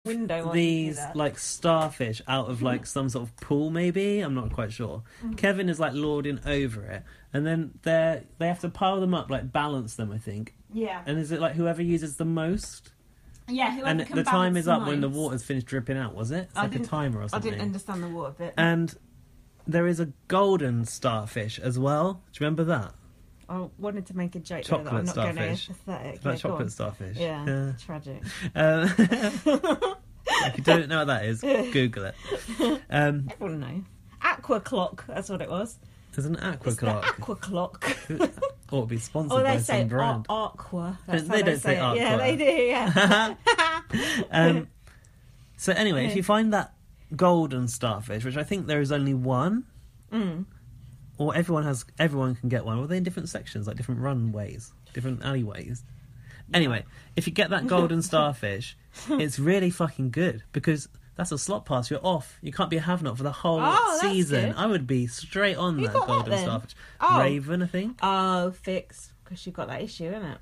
window these like starfish out of like some sort of pool, maybe. I'm not quite sure. Kevin is like lording over it, and then they have to pile them up, like balance them, I think. Yeah. And is it like whoever uses the most? Yeah, whoever and can the time balance is up the when the most. water's finished dripping out, was it? It's like a timer or something. I didn't understand the water bit. And there is a golden starfish as well. Do you remember that? I wanted to make a joke Chocolate there that I'm not going to starfish. empathetic. Like chocolate starfish. Yeah, tragic. If you don't know what that is, Google it. Everyone knows. Aqua clock, that's what it was. There's an aqua It's clock. the aqua clock. Ought to be sponsored Or by they say some brand. aqua. That's how They don't say it. aqua. Yeah, they do, yeah. So anyway, if you find that golden starfish, which I think there is only one, or everyone can get one, or are they in different sections, like different runways, different alleyways? Anyway, if you get that golden starfish, it's really fucking good, because that's a slot pass. You're off. You can't be a have-not for the whole season. Good. I would be straight on Who that got golden that, then? starfish. Oh. Raven, I think. Oh, fix. Because she got that issue, innit?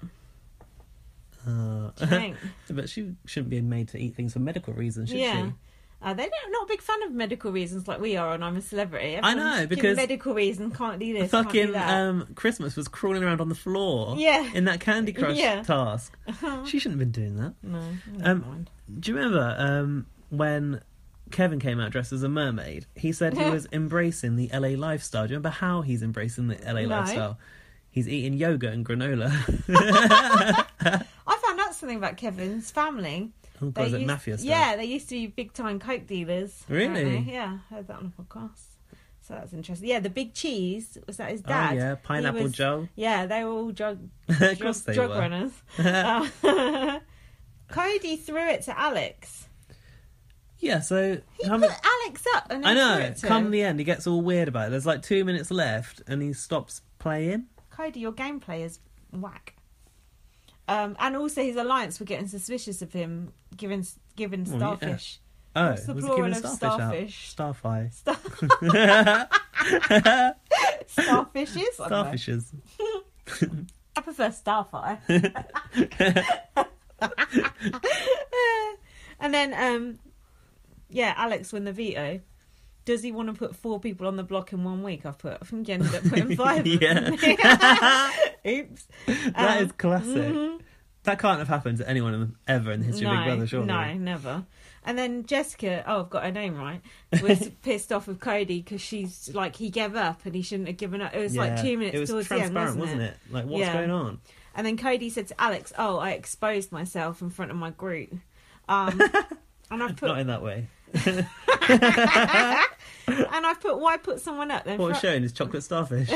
Do you think? But she shouldn't be made to eat things for medical reasons, should she? They're not a big fan of medical reasons like we are on I'm a Celebrity. I know, Everyone's because medical reasons can't do this, fucking can't do that. Christmas was crawling around on the floor in that Candy Crush task. She shouldn't have been doing that. No, never mind. Do you remember when Kevin came out dressed as a mermaid? He said he was embracing the LA lifestyle. Do you remember how he's embracing the LA lifestyle? He's eating yogurt and granola. I found out something about Kevin's family. Oh, God, is it mafia stuff? Yeah, they used to be big time coke dealers. Really? Apparently. Yeah, I heard that on a podcast. So that's interesting. Yeah, the Big Cheese, was that his dad? Oh, yeah, Pineapple Joe. Yeah, they were all drug runners. Cody threw it to Alex. Yeah, so... He put Alex up and then I know, threw it to come him. the end, he gets all weird about it. There's like 2 minutes left and he stops playing. Cody, your gameplay is whack. And also his alliance were getting suspicious of him giving starfish. Yeah. Oh, what's the was he plural giving of starfish? starfish? Starfy. Starfishes? Starfishes. I prefer starfire. And then, Alex won the veto. Does he want to put 4 people on the block in 1 week? I think he ended up putting 5. Yeah. Oops. That is classic. That can't have happened to anyone ever in the history of Big Brother, surely. No, never. And then Jessica, I've got her name right, was pissed off with Cody because she's like, he gave up and he shouldn't have given up. It was like 2 minutes towards the end, wasn't it? Like, what's going on? And then Cody said to Alex, I exposed myself in front of my group. And I put... Not in that way. And I put, why put someone up then? What was shown is chocolate starfish.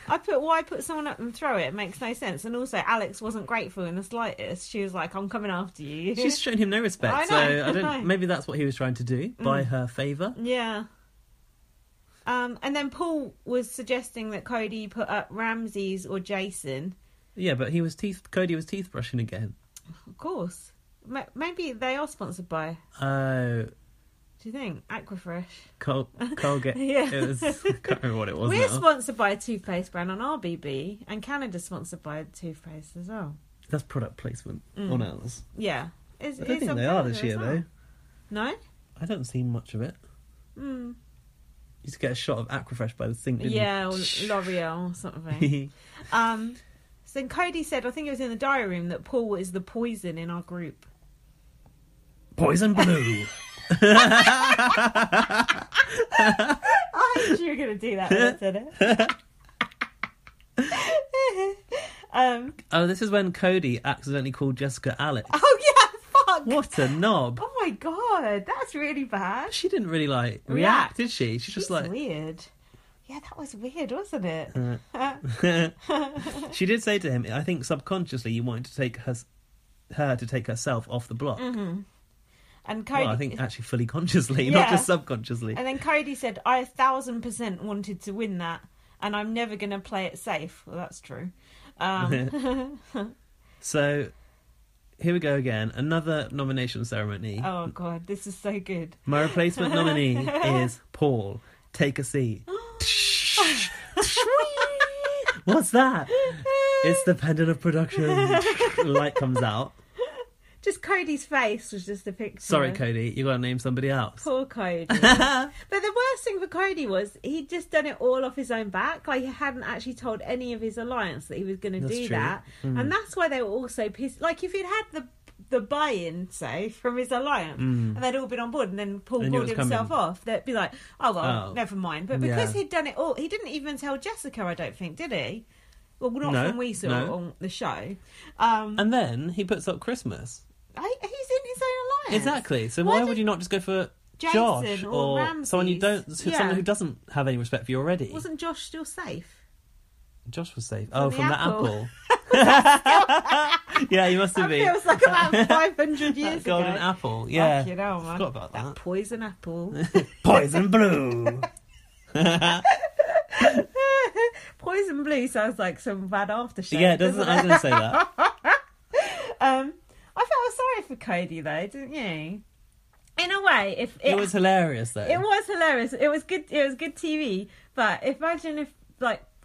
I put, why put someone up and throw it? It makes no sense. And also, Alex wasn't grateful in the slightest. She was like, I'm coming after you. She's shown him no respect. I know. Maybe that's what he was trying to do, buy her favour. Yeah. And then Paul was suggesting that Cody put up Ramses or Jason. Yeah, but Cody was teeth brushing again. Of course. Maybe they are sponsored by... Oh... Do you think? Aquafresh. Colgate. Yeah. It was, I can't remember what it was. We're now. sponsored by a toothpaste brand on RBB, and Canada's sponsored by a toothpaste as well. That's product placement on ours. Yeah. I don't think they are this year, though. No? I don't see much of it. You just get a shot of Aquafresh by the sink, didn't Yeah, or L'Oreal or something. So then Cody said, I think it was in the diary room, that Paul is the poison in our group. Poison blue. I knew you were going to do that when I said it. This is when Cody accidentally called Jessica Alex. Oh, yeah, fuck. What a knob. Oh, my God. That's really bad. She didn't really, react, did she? She's just like... weird. Yeah, that was weird, wasn't it? She did say to him, I think subconsciously you wanted to take her to take herself off the block. Mm-hmm. And Cody, well, I think actually fully consciously, not just subconsciously. And then Cody said, I 1,000% wanted to win that, and I'm never going to play it safe. Well, that's true. So, here we go again. Another nomination ceremony. Oh, God, this is so good. My replacement nominee is Paul. Take a seat. What's that? It's the pendant of production. Light comes out. Just Cody's face was just a picture. Sorry, Cody, you got to name somebody else. Poor Cody. But the worst thing for Cody was he'd just done it all off his own back. Like, he hadn't actually told any of his alliance that he was going to do true. that. And that's why they were all so pissed. Like, if he'd had the buy-in, say, from his alliance, and they'd all been on board, and then Paul pulled himself off, they'd be like, oh, well, never mind. But because he'd done it all, he didn't even tell Jessica, I don't think, did he? Well, not when we saw it on the show. And then he puts up Christmas. He's in his own alliance. Exactly. So why would you not just go for Jason Josh or Ramses? someone who doesn't have any respect for you already? Wasn't Josh still safe? Josh was safe. From the apple. Yeah, he must have been. That feels like about 500 years ago. Golden apple. Yeah. Fuck, man. Forgot about that. Poison apple. Poison blue. Poison blue sounds like some bad aftershave. Yeah, doesn't it? I was going to say that. I felt sorry for Cody though, didn't you? In a way, it was hilarious though. It was hilarious. It was good. It was good TV. But imagine if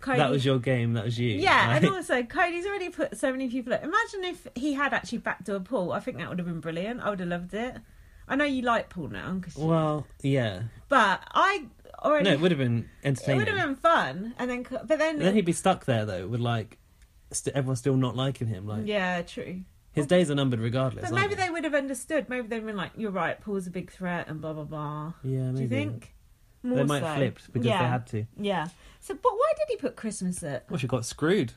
Cody... That was your game. That was you. Yeah, right? and also Cody's already put so many people up. Imagine if he had actually backdoor Paul. I think that would have been brilliant. I would have loved it. I know you like Paul now. Well, yeah. But I already... No, it would have been entertaining. It would have been fun. And then he'd be stuck there though with everyone still not liking him. Yeah, true. His days are numbered regardless. But maybe they would have understood. Maybe they'd been like, "You're right, Paul's a big threat," and blah blah blah. Yeah, maybe. Do you think? More they might have flipped because they had to. Yeah. So, but why did he put Christmas up? Well, she got screwed.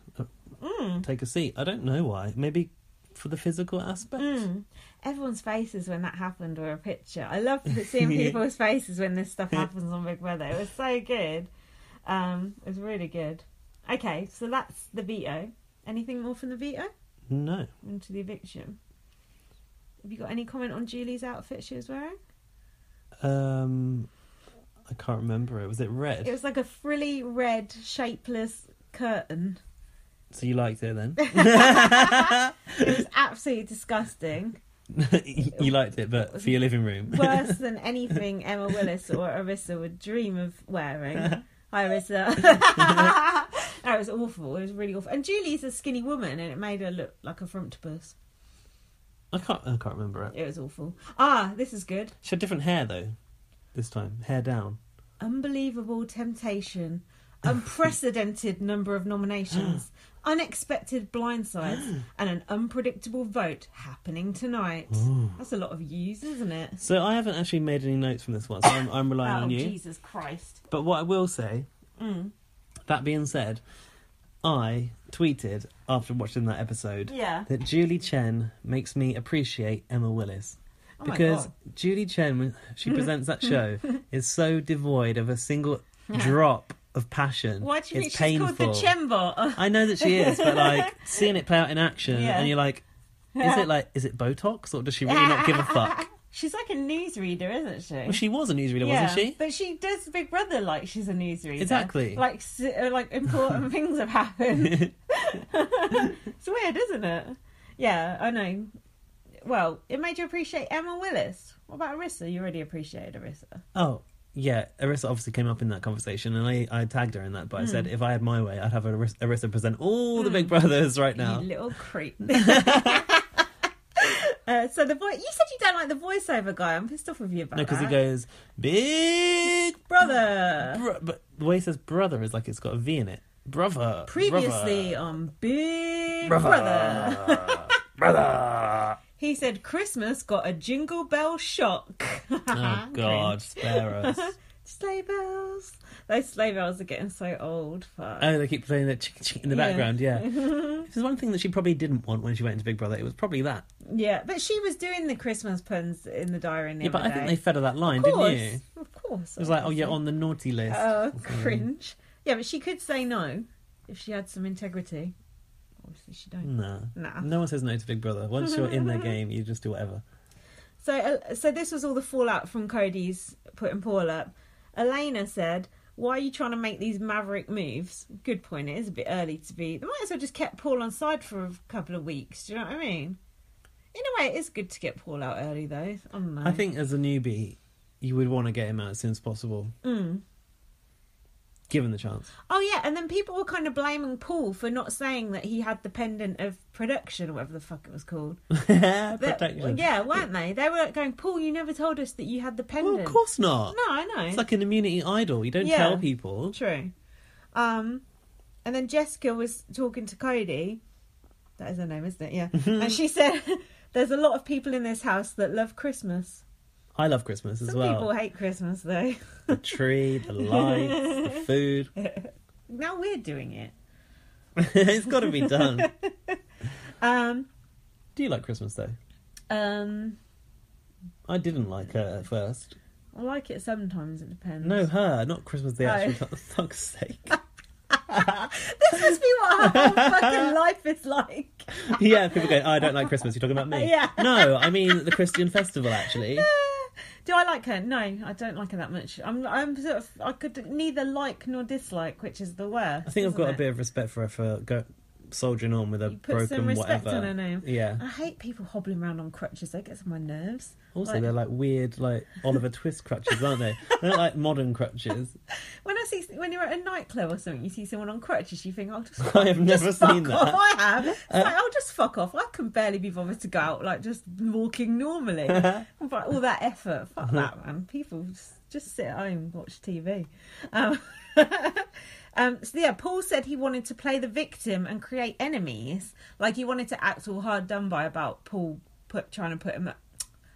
Take a seat. I don't know why. Maybe for the physical aspect. Everyone's faces when that happened were a picture. I love seeing people's faces when this stuff happens on Big Brother. It was so good. It was really good. Okay, so that's the veto. Anything more from the veto? No. Into the eviction. Have you got any comment on Julie's outfit she was wearing? I can't remember it. Was it red? It was like a frilly red, shapeless curtain. So you liked it then? It was absolutely disgusting. You liked it, but for your living room. Worse than anything Emma Willis or Arissa would dream of wearing. Hi, Arissa. That was awful. It was really awful. And Julie's a skinny woman, and it made her look like a frumptibus. I can't remember it. It was awful. This is good. She had different hair though. This time, hair down. Unbelievable temptation. Unprecedented number of nominations. Unexpected blindsides. And an unpredictable vote happening tonight. Ooh. That's a lot of U's, isn't it? So I haven't actually made any notes from this one, so I'm relying on you. Jesus Christ. But what I will say, that being said, I tweeted after watching that episode that Julie Chen makes me appreciate Emma Willis. Because Julie Chen, when she presents that show, is so devoid of a single drop of passion. Why do you think painful. She's called the Chembot? I know that she is, but seeing it play out in action, and you're like, is it Botox, or does she really not give a fuck? She's like a newsreader, isn't she? Well, she was a newsreader, wasn't she? But she does Big Brother like she's a newsreader. Exactly. Like important things have happened. It's weird, isn't it? Yeah, I know. Well, it made you appreciate Emma Willis. What about Arissa? You already appreciated Arissa. Oh, yeah. Arissa obviously came up in that conversation, and I tagged her in that, but I said if I had my way, I'd have Arissa present all the Big Brothers right now. You little creep. So the voice, you said you don't like the voiceover guy. I'm pissed off with you about that. No, because he goes, Big Brother. But the way he says brother is like it's got a V in it. Brother. Previously on Big Brother. Brother. He said Christmas got a jingle bell shock. Oh, God, spare us. Sleigh bells. Those sleigh bells are getting so old. Fuck. Oh, they keep playing the chick in the background, yeah. This is one thing that she probably didn't want when she went into Big Brother. It was probably that. Yeah, but she was doing the Christmas puns in the diary the other but I think they fed her that line, didn't you? Of course. It was like, you're on the naughty list. Oh, cringe. Yeah, but she could say no if she had some integrity. Obviously she don't. Nah. No one says no to Big Brother. Once you're in their game, you just do whatever. So this was all the fallout from Cody's putting Paul up. Elena said, why are you trying to make these maverick moves? Good point, it is a bit early to be. They might as well just kept Paul on side for a couple of weeks. Do you know what I mean? In a way, it is good to get Paul out early, though. I don't know. I think as a newbie, you would want to get him out as soon as possible. Given the chance. Oh, yeah, and then people were kind of blaming Paul for not saying that he had the pendant of production, or whatever the fuck it was called. Protection. Yeah, weren't they? They were going, Paul, you never told us that you had the pendant. Well, of course not. No, I know. It's like an immunity idol. You don't tell people. True. And then Jessica was talking to Cody. That is her name, isn't it? Yeah. And she said, there's a lot of people in this house that love Christmas. I love Christmas as well. Some people hate Christmas, though. The tree, the lights, the food. Now we're doing it. It's got to be done. Do you like Christmas, though? I didn't like her at first. I like it sometimes, it depends. No, her, not Christmas the actual for fuck's sake. This must be what her whole fucking life is like. Yeah, people go, I don't like Christmas. You're talking about me? Yeah. No, I mean the Christian festival, actually. Do I like her? No, I don't like her that much. I'm sort of, I could neither like nor dislike, which is the worst. I think I've got a bit of respect for her for soldiering on with a broken some respect whatever. on her name. Yeah. I hate people hobbling around on crutches. They get on my nerves. Also, they're like weird, like Oliver Twist crutches, aren't they? They're not like modern crutches. When you're at a nightclub or something, you see someone on crutches, you think, "I'll just." I have never seen that. Off. I have. It's like, I'll just fuck off. I can barely be bothered to go out, like just walking normally. But all that effort, fuck that, man. People just sit at home and watch TV. So yeah, Paul said he wanted to play the victim and create enemies. Like he wanted to act all hard done by about Paul trying to put him up.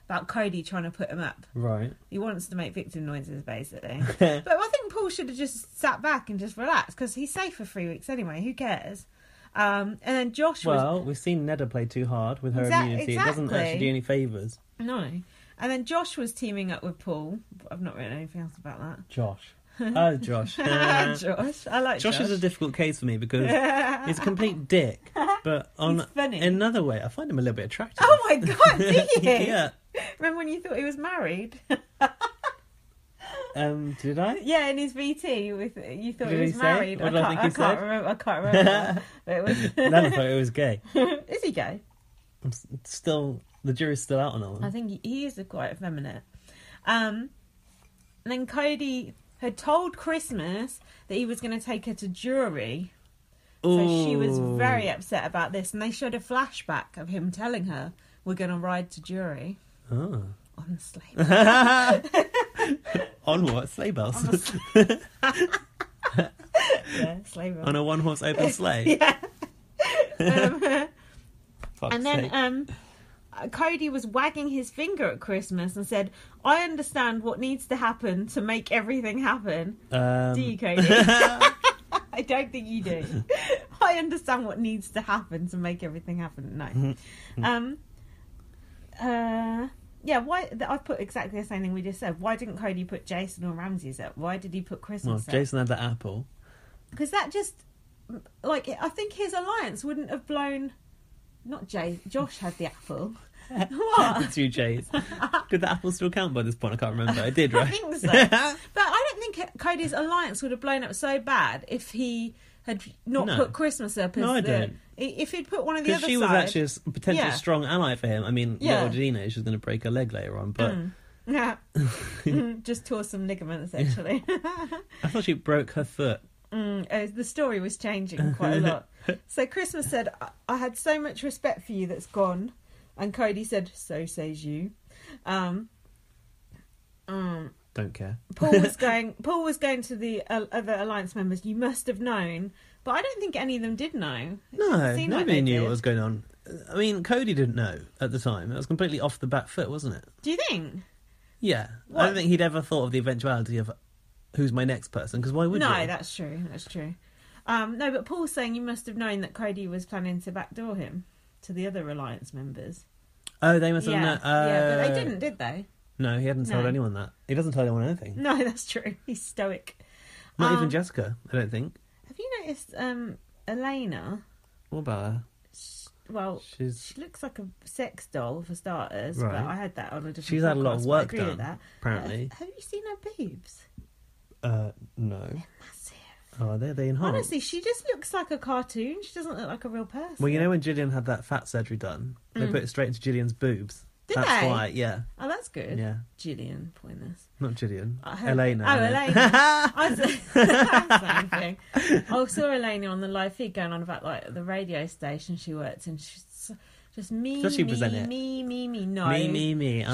About Cody trying to put him up. Right. He wants to make victim noises, basically. But I think Paul should have just sat back and just relaxed, because he's safe for 3 weeks anyway. Who cares? And then Josh we've seen Nedda play too hard with her immunity. Exactly. It doesn't actually do any favours. No. And then Josh was teaming up with Paul. I've not written anything else about that. Josh. Oh, Josh. Josh. I like Josh. Josh is a difficult case for me because he's a complete dick. But in another way, I find him a little bit attractive. Oh my God, do you? Yeah. Remember when you thought he was married? Did I? Yeah, in his VT, you thought he was married. What did I think he said? I can't remember. None thought it was gay. Is he gay? The jury's still out on that one. I think he is quite effeminate. And then Cody had told Christmas that he was going to take her to jury. So she was very upset about this, and they showed a flashback of him telling her, "We're going to ride to jury." Oh. On a sleigh bell. On what? Sleigh bells? Yeah, sleigh bells. On a one-horse open sleigh? Yeah. And then Cody was wagging his finger at Christmas and said, "I understand what needs to happen to make everything happen." Do you, Cody? I don't think you do. I understand what needs to happen to make everything happen. No. Yeah, why? I've put exactly the same thing we just said. Why didn't Cody put Jason or Ramsey's up? Why did he put Christmas up? Jason had the apple. Because that just, like, I think his alliance wouldn't have blown... Not Josh had the apple. What? The 2 J's. Did the apple still count by this point? I can't remember. It did, right? I think so. But I don't think Cody's alliance would have blown up so bad if he had not put Christmas up as I don't. If he'd put one of the other side... Because she was actually a potential strong ally for him. I mean, little did he know she was going to break her leg later on, but... Yeah. Just tore some ligaments, actually. I thought she broke her foot. The story was changing quite a lot. So Christmas said, "I had so much respect for you that's gone." And Cody said, "So says you." Don't care. Paul was going to the other alliance members. "You must have known," but I don't think any of them did know. No, nobody knew what was going on. I mean, Cody didn't know at the time. It was completely off the back foot, wasn't it? Do you think? Yeah, what? I don't think he'd ever thought of the eventuality of who's my next person. Because why would you? No, that's true. That's true. No, but Paul's saying you must have known that Cody was planning to backdoor him to the other alliance members. Oh, they must have known. Yeah, but they didn't, did they? No, he hadn't told anyone that. He doesn't tell anyone anything. No, that's true. He's stoic. Not even Jessica, I don't think. Have you noticed Elena? What about her? She looks like a sex doll for starters. Right. But I had that on a different. She's had a lot of work done. With that. Apparently. Have you seen her boobs? No. They're massive. Oh, are they enhanced? Honestly, she just looks like a cartoon. She doesn't look like a real person. Well, you know when Gillian had that fat surgery done, they put it straight into Gillian's boobs. Did That's they? why, yeah. Oh, That's good. Yeah. Gillian Pointers. Not Gillian. Elena. Elena. Oh, Elena. I said same thing. I saw Elena on the live feed going on about like the radio station she works in. She's just me. Does she present it? Me. No. Me.